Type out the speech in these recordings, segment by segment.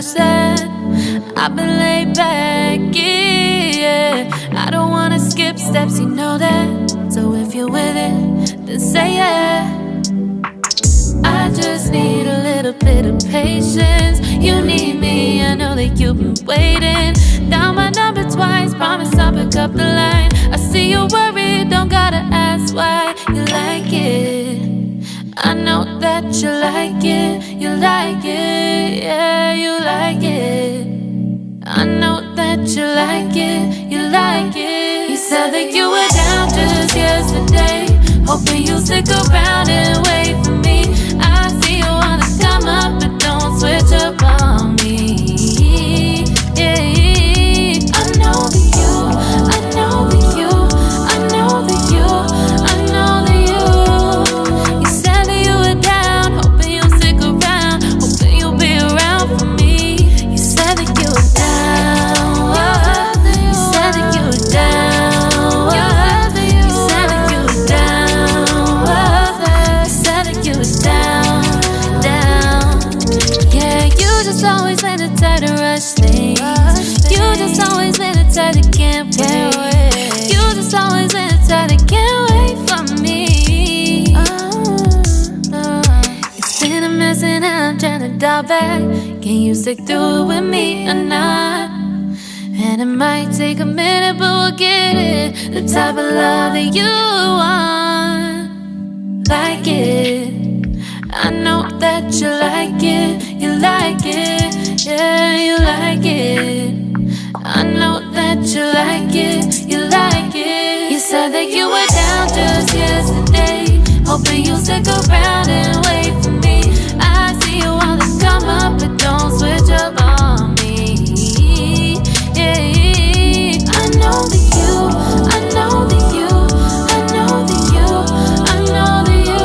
rush that. I've been laid back, yeah. I don't wanna skip steps, you know that. So if you're with it, then say yeah. I just need a little bit of patience. You need me, I know that you've been waiting. Down my number twice, promise I'll pick up the line. I see you worried, don't gotta ask why. You like it, I know that you like it. You like it, yeah, you like it. I know that you like it, you like it. You said that you were down just yesterday, hoping you'll stick around and wait for me. I see you wanna come up, but don't switch up on me. Yeah, I know that you, I know that you, I know that you, I know that you. You said that you were down, hoping you'll stick around, hoping you'll be around for me. You said that you were down, you said that you were down, you said that you were down, you said that you were down, down. Yeah, you just always in the tight to rush things. You just always in the tight to can't wait. You just always in the tight to can't wait for me. It's been a mess and I'm trying to dial back. Can you stick through it with me or not? And it might take a minute, but we'll get it. The type of love that you want, like it. I know that you like it, you like it, yeah, you like it. I know that you like it, you like it. You said that you were down just yesterday, hoping you'll stick around and wait for me. I see you wanna come up, but don't switch up on me. Yeah, I know that you, I know that you, I know that you, I know that you.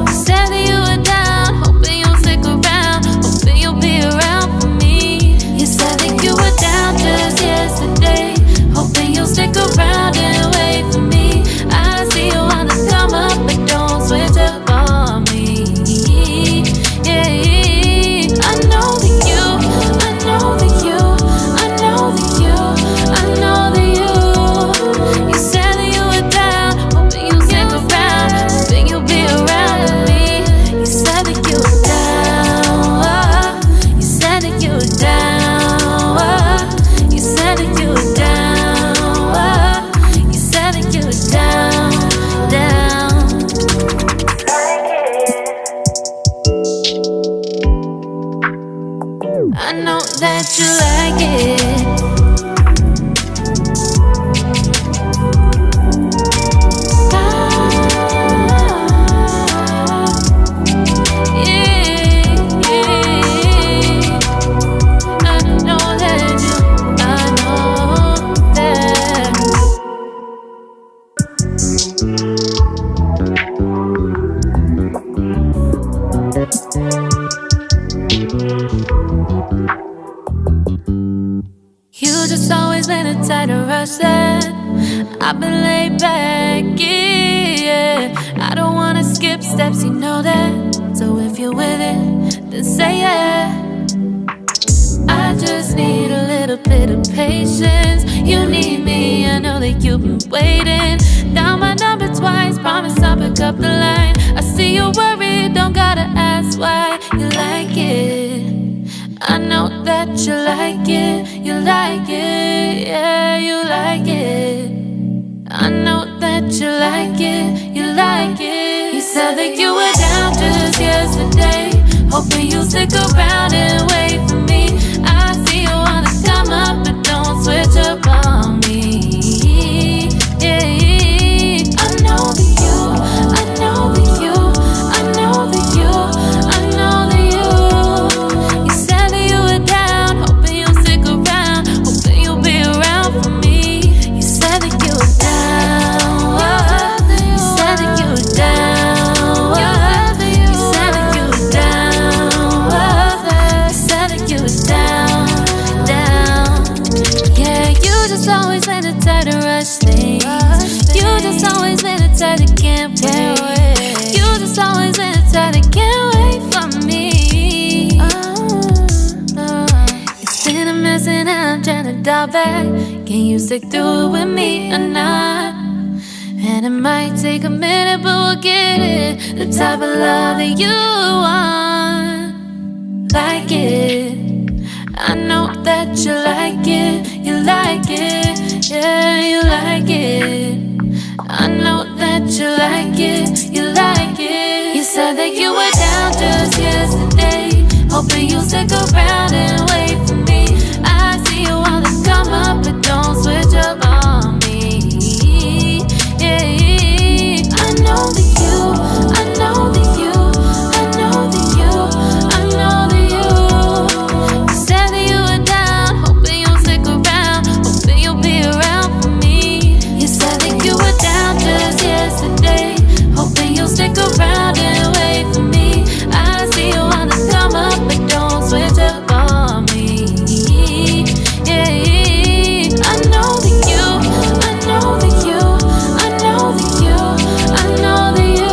You said that you were down, hoping you'll stick around, hoping you'll be around for me. You said that you were down just yesterday, hoping you'll stick around and wait for me. I see you wanna come up, but don't switch up on me. Yeah, I know that you, I know that you, I know that you, I know that you. You said that you were down, hoping you'll stick around, hoping you'll be around with me. You said that you were down, you said that you were down, you said that you were down, you said that you were down, down. I know that you like it. You just always been a tight to rush that. I've been laid back, yeah. I don't wanna skip steps, you know that. So if you're with it, then say yeah. I just need a little bit of patience. You need me, I know that you've been waiting. Down my number twice, promise I'll pick up the line. I see you worried, don't gotta ask why. You like it, I know that you like it, you like it, yeah, you like it. I know that you like it, you like it. You said that you were down just yesterday, hoping you'll stick around and wait for me. I see you wanna come up, but don't switch up on me. Yeah, I know that you, I know that you, I know that you, I know that you. You said that you were down, hoping you'll stick around, hoping you'll be around for me. You said that you were down, you said that you were down, you said that you were down, you said that you were down, down. Yeah, you just always in the tight to rush things. You just always in the tight to can't wait. You just always in the tight to can't wait for me. dial back. Can you stick through it with me or not? And it might take a minute, but we'll get it. The type of love that you want. Like it. I know that you like it. You like it. Yeah, you like it. I know that you like it. You like it. You said that you were down just yesterday, hoping you'll stick around and wait for me. I see you wanna come up, but don't switch up on me. Yeah, I know that you, I know that you, I know that you, I know that you. You said that you were down, hoping you'll stick around, hoping you'll be around for me. You said that you were down just yesterday, hoping you'll stick around and wait for me. I see you wanna come up, but don't switch up on me. Yeah, I know that you, I know that you, I know that you, I know that you.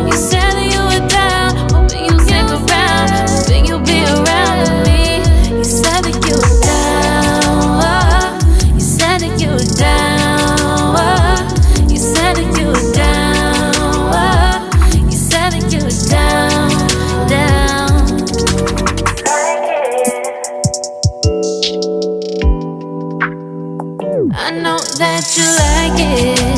You said that you were down, hoping you'll stick around, hoping you'll be around with me. You said that you were down, you said that you were down, you said that you were down, you said that you were down, down. I know that you like it.